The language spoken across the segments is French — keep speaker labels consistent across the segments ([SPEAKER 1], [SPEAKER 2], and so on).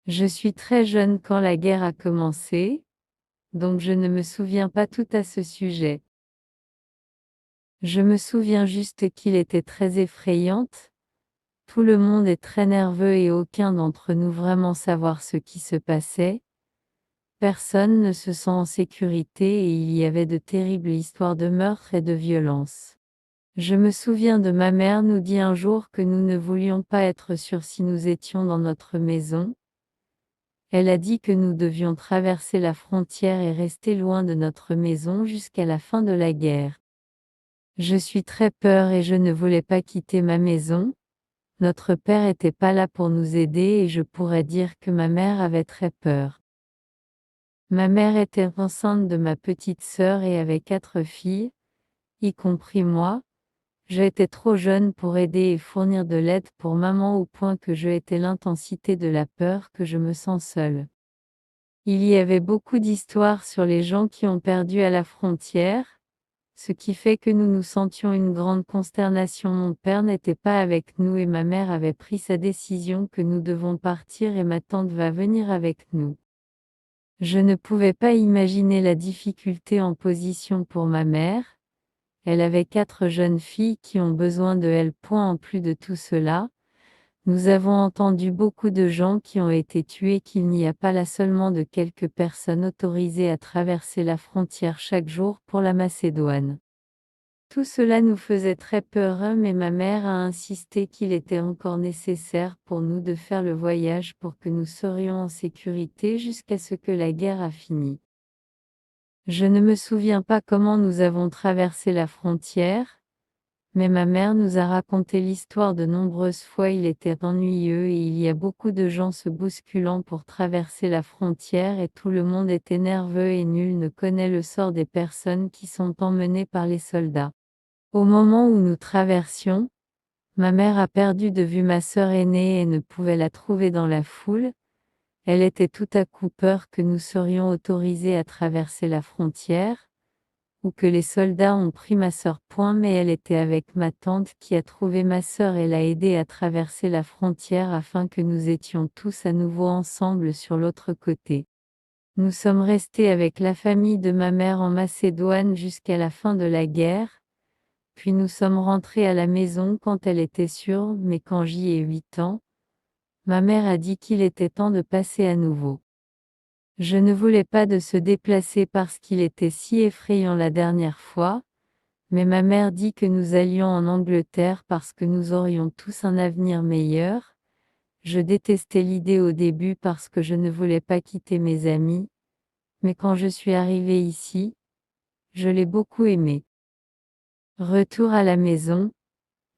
[SPEAKER 1] Je suis très jeune quand la guerre a commencé, donc je ne me souviens pas tout à ce sujet. Je me souviens juste qu'il était très effrayante. Tout le monde est très nerveux et aucun d'entre nous vraiment savoir ce qui se passait. Personne ne se sent en sécurité et il y avait de terribles histoires de meurtres et de violence. Je me souviens de ma mère nous dit un jour que nous ne voulions pas être sûrs si nous étions dans notre maison. Elle a dit que nous devions traverser la frontière et rester loin de notre maison jusqu'à la fin de la guerre. Je suis très peur et je ne voulais pas quitter ma maison. Notre père était pas là pour nous aider et je pourrais dire que ma mère avait très peur. Ma mère était enceinte de ma petite sœur et avait 4 filles, y compris moi. J'étais trop jeune pour aider et fournir de l'aide pour maman au point que je étais l'intensité de la peur que je me sens seule. Il y avait beaucoup d'histoires sur les gens qui ont perdu à la frontière, ce qui fait que nous nous sentions une grande consternation. Mon père n'était pas avec nous et ma mère avait pris sa décision que nous devons partir et ma tante va venir avec nous. Je ne pouvais pas imaginer la difficulté en position pour ma mère. Elle avait 4 jeunes filles qui ont besoin de elle. En plus de tout cela, nous avons entendu beaucoup de gens qui ont été tués, qu'il n'y a pas là seulement de quelques personnes autorisées à traverser la frontière chaque jour pour la Macédoine. Tout cela nous faisait très peur, mais ma mère a insisté qu'il était encore nécessaire pour nous de faire le voyage pour que nous serions en sécurité jusqu'à ce que la guerre a fini. Je ne me souviens pas comment nous avons traversé la frontière, mais ma mère nous a raconté l'histoire de nombreuses fois. Il était ennuyeux et il y a beaucoup de gens se bousculant pour traverser la frontière et tout le monde était nerveux et nul ne connaît le sort des personnes qui sont emmenées par les soldats. Au moment où nous traversions, ma mère a perdu de vue ma sœur aînée et ne pouvait la trouver dans la foule. Elle était tout à coup peur que nous serions autorisés à traverser la frontière, ou que les soldats ont pris ma sœur. Mais elle était avec ma tante qui a trouvé ma sœur et l'a aidée à traverser la frontière afin que nous étions tous à nouveau ensemble sur l'autre côté. Nous sommes restés avec la famille de ma mère en Macédoine jusqu'à la fin de la guerre, puis nous sommes rentrés à la maison quand elle était sûre, mais quand j'y ai 8 ans, ma mère a dit qu'il était temps de passer à nouveau. Je ne voulais pas de se déplacer parce qu'il était si effrayant la dernière fois, mais ma mère dit que nous allions en Angleterre parce que nous aurions tous un avenir meilleur. Je détestais l'idée au début parce que je ne voulais pas quitter mes amis, mais quand je suis arrivée ici, je l'ai beaucoup aimé. Retour à la maison,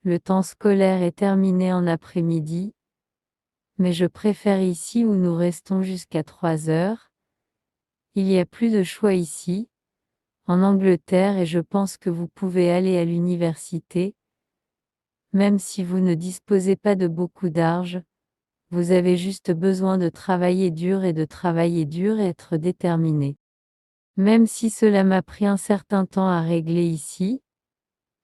[SPEAKER 1] le temps scolaire est terminé en après-midi, mais je préfère ici où nous restons jusqu'à 3 heures. Il y a plus de choix ici, en Angleterre, et je pense que vous pouvez aller à l'université. Même si vous ne disposez pas de beaucoup d'argent, vous avez juste besoin de travailler dur et être déterminé. Même si cela m'a pris un certain temps à régler ici,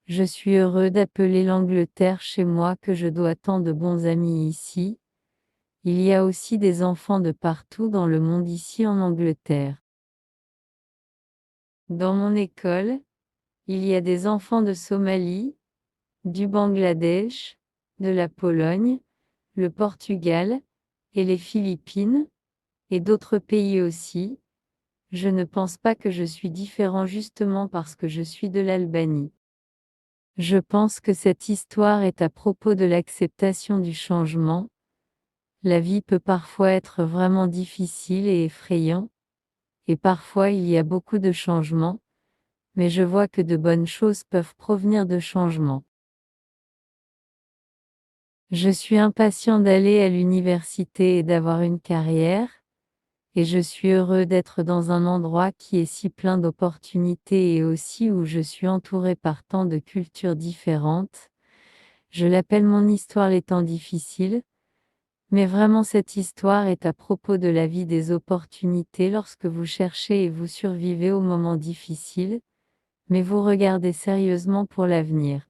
[SPEAKER 1] je suis heureux d'appeler l'Angleterre chez moi, que je dois tant de bons amis ici. Il y a aussi des enfants de partout dans le monde ici en Angleterre. Dans mon école, il y a des enfants de Somalie, du Bangladesh, de la Pologne, le Portugal, et les Philippines, et d'autres pays aussi. Je ne pense pas que je suis différent justement parce que je suis de l'Albanie. Je pense que cette histoire est à propos de l'acceptation du changement. La vie peut parfois être vraiment difficile et effrayant, et parfois il y a beaucoup de changements, mais je vois que de bonnes choses peuvent provenir de changements. Je suis impatient d'aller à l'université et d'avoir une carrière, et je suis heureux d'être dans un endroit qui est si plein d'opportunités et aussi où je suis entouré par tant de cultures différentes. Je l'appelle mon histoire les temps difficiles, mais vraiment cette histoire est à propos de la vie des opportunités lorsque vous cherchez et vous survivez aux moments difficiles, mais vous regardez sérieusement pour l'avenir.